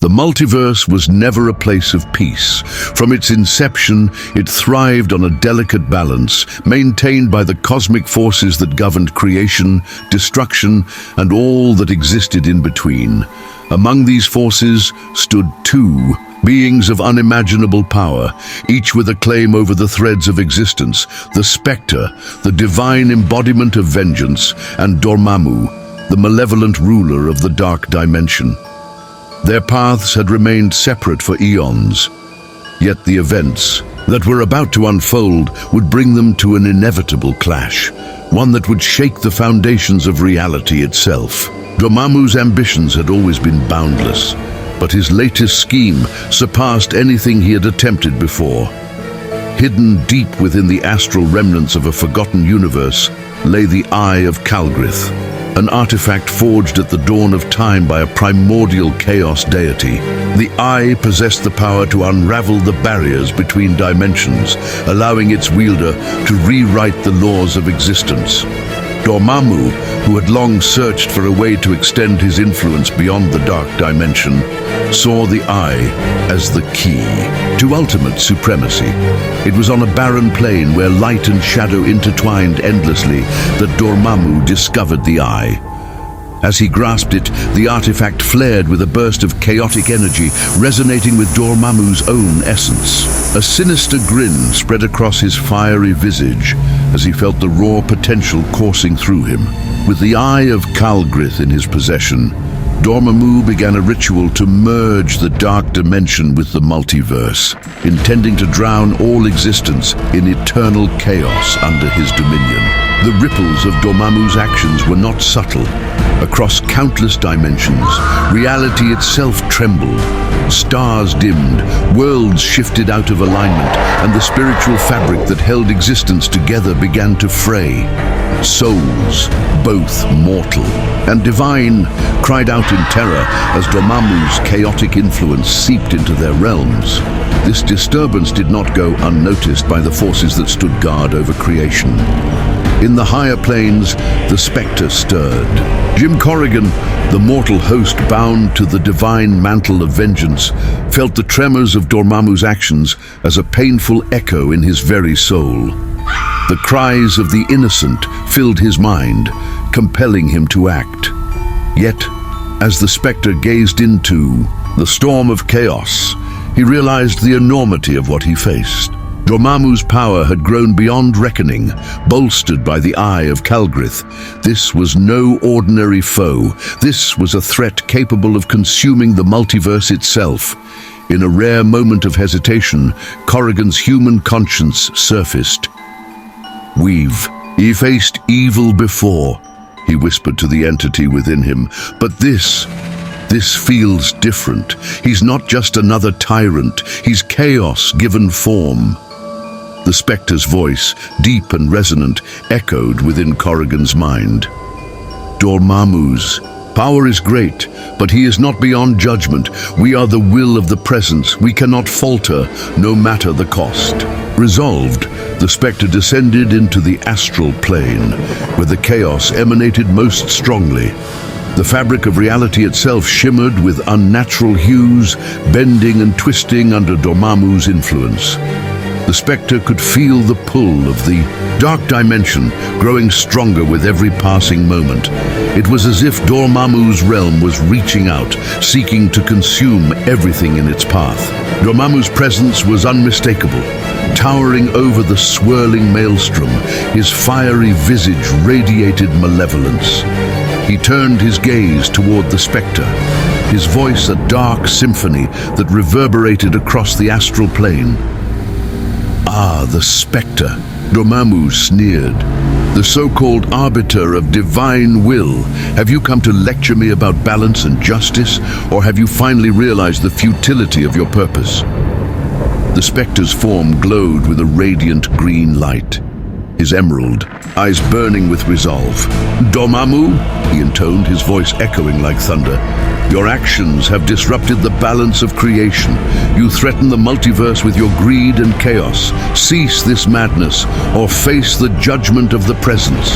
The multiverse was never a place of peace. From its inception, it thrived on a delicate balance, maintained by the cosmic forces that governed creation, destruction, and all that existed in between. Among these forces stood two beings of unimaginable power, each with a claim over the threads of existence: the Spectre, the divine embodiment of vengeance, and Dormammu, the malevolent ruler of the dark dimension. Their paths had remained separate for eons, yet the events that were about to unfold would bring them to an inevitable clash, one that would shake the foundations of reality itself. Dormammu's ambitions had always been boundless, but his latest scheme surpassed anything he had attempted before. Hidden deep within the astral remnants of a forgotten universe lay the Eye of Kalgrith, an artifact forged at the dawn of time by a primordial chaos deity. The Eye possessed the power to unravel the barriers between dimensions, allowing its wielder to rewrite the laws of existence. Dormammu, who had long searched for a way to extend his influence beyond the dark dimension, saw the Eye as the key to ultimate supremacy. It was on a barren plain where light and shadow intertwined endlessly that Dormammu discovered the Eye. As he grasped it, the artifact flared with a burst of chaotic energy, resonating with Dormammu's own essence. A sinister grin spread across his fiery visage as he felt the raw potential coursing through him. With the Eye of Kalgrith in his possession, Dormammu began a ritual to merge the dark dimension with the multiverse, intending to drown all existence in eternal chaos under his dominion. The ripples of Dormammu's actions were not subtle. Across countless dimensions, reality itself trembled. Stars dimmed, worlds shifted out of alignment, and the spiritual fabric that held existence together began to fray. Souls, both mortal and divine, cried out in terror as Dormammu's chaotic influence seeped into their realms. This disturbance did not go unnoticed by the forces that stood guard over creation. In the higher planes, the Spectre stirred. Jim Corrigan, the mortal host bound to the divine mantle of vengeance, felt the tremors of Dormammu's actions as a painful echo in his very soul. The cries of the innocent filled his mind, compelling him to act. Yet, as the Spectre gazed into the storm of chaos, he realized the enormity of what he faced. Dormammu's power had grown beyond reckoning, bolstered by the Eye of Kalgrith. This was no ordinary foe. This was a threat capable of consuming the multiverse itself. In a rare moment of hesitation, Corrigan's human conscience surfaced. "We've faced evil before," he whispered to the entity within him. "But this feels different. He's not just another tyrant. He's chaos given form." The Spectre's voice, deep and resonant, echoed within Corrigan's mind. "Dormammu's power is great, but he is not beyond judgment. We are the will of the presence. We cannot falter, no matter the cost." Resolved, the Spectre descended into the astral plane, where the chaos emanated most strongly. The fabric of reality itself shimmered with unnatural hues, bending and twisting under Dormammu's influence. The Spectre could feel the pull of the dark dimension growing stronger with every passing moment. It was as if Dormammu's realm was reaching out, seeking to consume everything in its path. Dormammu's presence was unmistakable. Towering over the swirling maelstrom, his fiery visage radiated malevolence. He turned his gaze toward the Spectre, his voice a dark symphony that reverberated across the astral plane. "Ah, the Spectre," Dormammu sneered. "The so-called arbiter of divine will. Have you come to lecture me about balance and justice, or have you finally realized the futility of your purpose?" The Spectre's form glowed with a radiant green light, his emerald eyes burning with resolve. "Dormammu," he intoned, his voice echoing like thunder, "your actions have disrupted the balance of creation. You threaten the multiverse with your greed and chaos. Cease this madness, or face the judgment of the presence."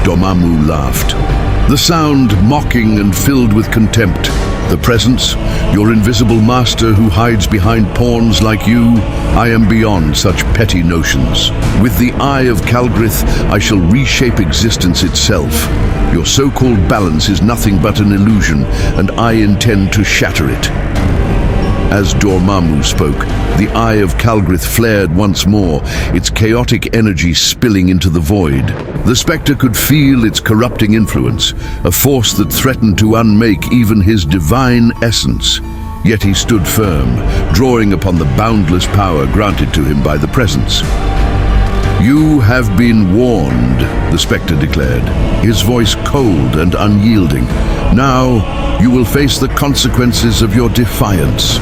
Dormammu laughed, the sound mocking and filled with contempt. The presence, your invisible master who hides behind pawns like you, I am beyond such petty notions. With the Eye of Kalgrith, I shall reshape existence itself. Your so-called balance is nothing but an illusion, and I intend to shatter it. As Dormammu spoke, the Eye of Kalgrith flared once more, its chaotic energy spilling into the void. The Spectre could feel its corrupting influence, a force that threatened to unmake even his divine essence. Yet he stood firm, drawing upon the boundless power granted to him by the Presence. You have been warned, the Spectre declared, his voice cold and unyielding. Now, you will face the consequences of your defiance.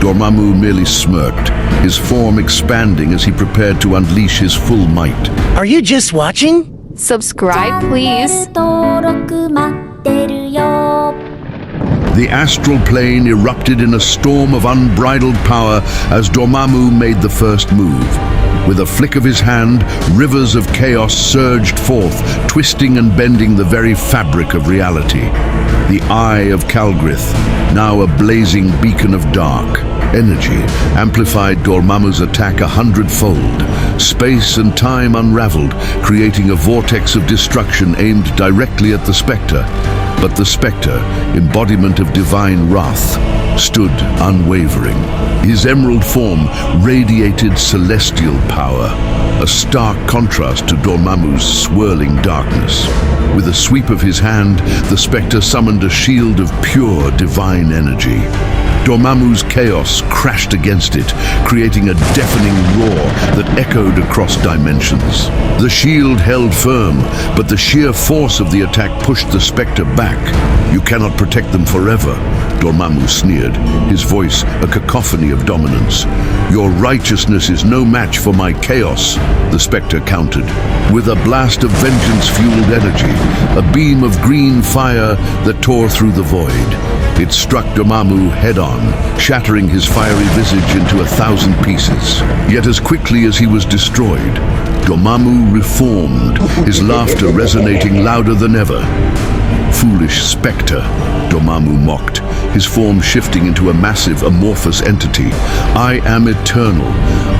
Dormammu merely smirked, his form expanding as he prepared to unleash his full might. Are you just watching? Subscribe, please. The astral plane erupted in a storm of unbridled power as Dormammu made the first move. With a flick of his hand, rivers of chaos surged forth, twisting and bending the very fabric of reality. The Eye of Kalgrith, now a blazing beacon of dark energy, amplified Dormammu's attack 100-fold. Space and time unraveled, creating a vortex of destruction aimed directly at the Spectre. But the Spectre, embodiment of divine wrath, stood unwavering. His emerald form radiated celestial power, a stark contrast to Dormammu's swirling darkness. With a sweep of his hand, the Spectre summoned a shield of pure divine energy. Dormammu's chaos crashed against it, creating a deafening roar that echoed across dimensions. The shield held firm, but the sheer force of the attack pushed the Spectre back. You cannot protect them forever, Dormammu sneered, his voice a cacophony of dominance. Your righteousness is no match for my chaos, the Spectre countered. With a blast of vengeance-fueled energy, a beam of green fire that tore through the void. It struck Dormammu head-on, shattering his fiery visage into 1,000 pieces. Yet as quickly as he was destroyed, Dormammu reformed, his laughter resonating louder than ever. Foolish Spectre, Dormammu mocked, his form shifting into a massive amorphous entity. I am eternal.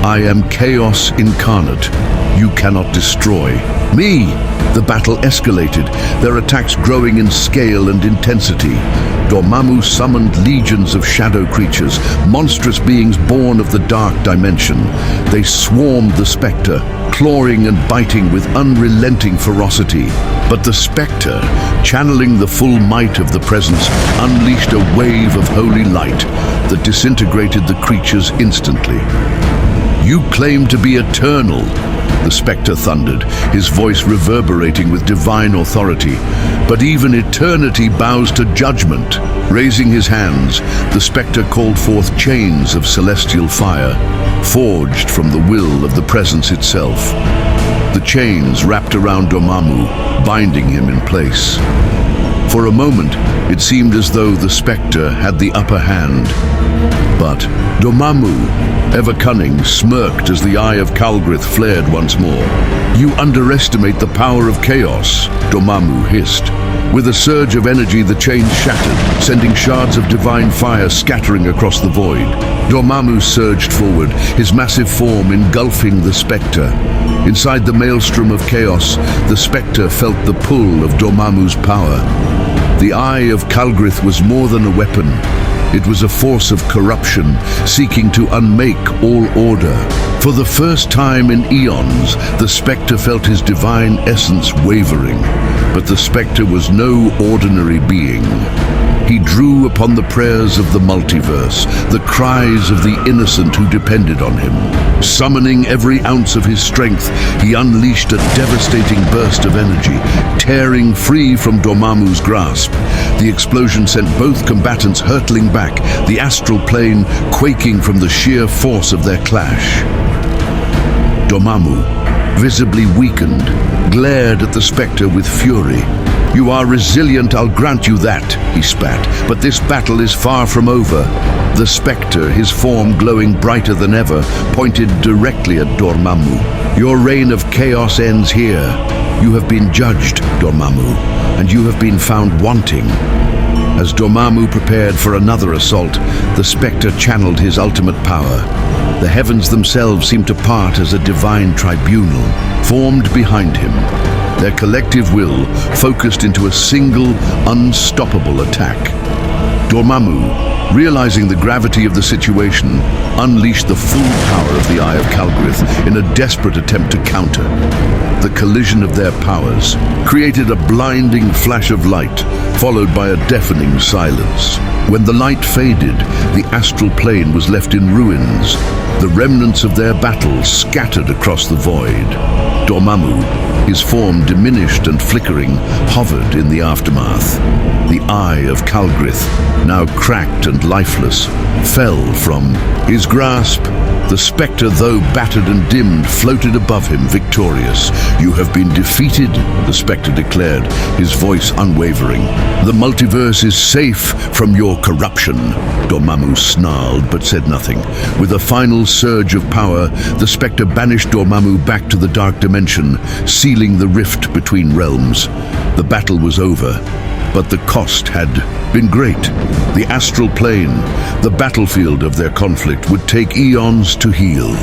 I am chaos incarnate. You cannot destroy me. The battle escalated, their attacks growing in scale and intensity. Dormammu summoned legions of shadow creatures, monstrous beings born of the dark dimension. They swarmed the Spectre, clawing and biting with unrelenting ferocity. But the Spectre, channeling the full might of the Presence, unleashed a wave of holy light that disintegrated the creatures instantly. You claim to be eternal, the Spectre thundered, his voice reverberating with divine authority. But even eternity bows to judgment. Raising his hands, the Spectre called forth chains of celestial fire, forged from the will of the Presence itself. The chains wrapped around Dormammu, binding him in place. For a moment, it seemed as though the Spectre had the upper hand. But Dormammu, ever cunning, smirked as the Eye of Kalgrith flared once more. You underestimate the power of chaos, Dormammu hissed. With a surge of energy, the chains shattered, sending shards of divine fire scattering across the void. Dormammu surged forward, his massive form engulfing the Spectre. Inside the maelstrom of chaos, the Spectre felt the pull of Dormammu's power. The Eye of Kalgrith was more than a weapon. It was a force of corruption, seeking to unmake all order. For the first time in eons, the Spectre felt his divine essence wavering. But the Spectre was no ordinary being. He drew upon the prayers of the Multiverse, the cries of the innocent who depended on him. Summoning every ounce of his strength, he unleashed a devastating burst of energy, tearing free from Dormammu's grasp. The explosion sent both combatants hurtling back, the astral plane quaking from the sheer force of their clash. Dormammu, visibly weakened, glared at the Spectre with fury. You are resilient, I'll grant you that, he spat, but this battle is far from over. The Spectre, his form glowing brighter than ever, pointed directly at Dormammu. Your reign of chaos ends here. You have been judged, Dormammu, and you have been found wanting. As Dormammu prepared for another assault, the Spectre channeled his ultimate power. The heavens themselves seemed to part as a divine tribunal, formed behind him. Their collective will focused into a single, unstoppable attack. Dormammu, realizing the gravity of the situation, unleashed the full power of the Eye of Kalgrith in a desperate attempt to counter. The collision of their powers created a blinding flash of light, followed by a deafening silence. When the light faded, the astral plane was left in ruins, the remnants of their battle scattered across the void. Dormammu, his form diminished and flickering, hovered in the aftermath. The Eye of Kalgrith, now cracked and lifeless, fell from his grasp. The Spectre, though battered and dimmed, floated above him, victorious. "You have been defeated," the Spectre declared, his voice unwavering. "The multiverse is safe from your corruption." Dormammu snarled but said nothing. With a final surge of power, the Spectre banished Dormammu back to the dark dimension, sealing the rift between realms. The battle was over, but the cost had been great. The astral plane, the battlefield of their conflict, would take eons to heal.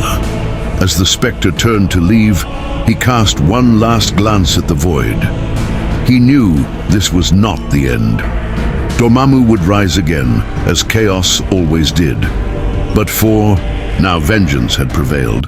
As the Spectre turned to leave, he cast one last glance at the void. He knew this was not the end. Dormammu would rise again, as chaos always did. But now vengeance had prevailed.